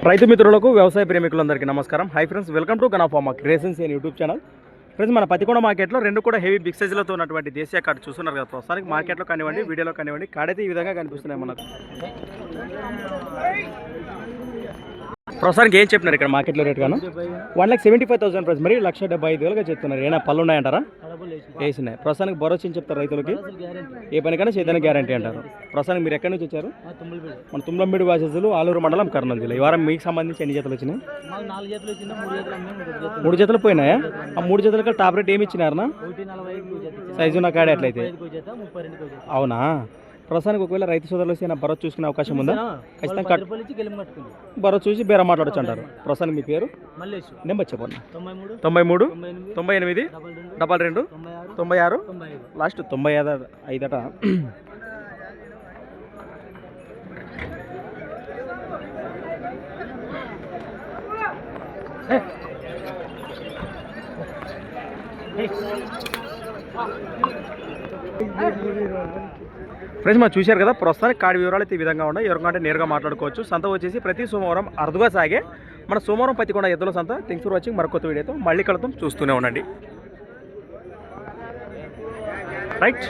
రైతు మిత్రులకు వ్యవసాయ ప్రేమికులందరికీ నమస్కారం. Hi friends, welcome to Gana pharma creations and YouTube channel. Friends, మన పతికొండ మార్కెట్లో రెండు కూడా హెవీ బిగ్ సైజులతో ఉన్నటువంటి దేశీయ కార్డు చూస్తున్నారు కదా. ప్రస్తుతానికి మార్కెట్లో కానివ్వండి, వీడియోలో కానివ్వండి, కార్డైతే ఈ విధంగా కనిపిస్తున్నాయి మనకు. ప్రస్తుతానికి ఏం చెప్పినారు ఇక్కడ మార్కెట్లో రేట్ గాను? 1,75,000 ప్రైస్, మరి 1,75,000గా చెప్తున్నారు. ఏమైనా పళ్ళు ఉన్నాయంటారా? వేసినాయి. ప్రస్తుతానికి భరోసా ఏం చెప్తారు రైతులకి? ఏ పనికైనా చేద్దానికి గ్యారంటీ అంటారు. ప్రస్తుతానికి మీరు ఎక్కడి నుంచి వచ్చారు? మన తుమ్లంబేడు వాసెస్లు, ఆలూరు మండలం, కర్నూలు జిల్లా. ఈ వారం మీకు సంబంధించి ఎన్ని జతలు వచ్చినాయి? 3 జతలు పోయినాయా? ఆ 3 జతలకి టాప్ రేట్ ఏమి ఇచ్చినారనా? సైజు నా కాడే అట్లయితే. అవునా? ప్రస్తుతానికి ఒకవేళ రైతు సోదరులు వస్తే భరోసా చూసుకునే అవకాశం ఉందా? ఖచ్చితంగా భరోసా చూసి బేర మాట్లాడచ్చు అంటారు. ప్రస్తుతానికి మీ పేరు, నెంబర్ చెప్పండి. 93 98 22 96 లాస్ట్ 95 అట. ఫ్రెండ్స్, మనం చూశారు కదా. ప్రస్తుతానికి కార్డు వివరాలు అయితే ఈ విధంగా ఉన్నాయి. ఎవరికంటే నేరుగా మాట్లాడుకోవచ్చు. సంత వచ్చేసి ప్రతి సోమవారం అరుదుగా సాగే మన సోమవారం పతికొండ ఎద్దుల సంత. Thanks for watching. మరొక వీడియోతో మళ్ళీ కలుద్దాం. చూస్తూనే ఉండండి. రైట్.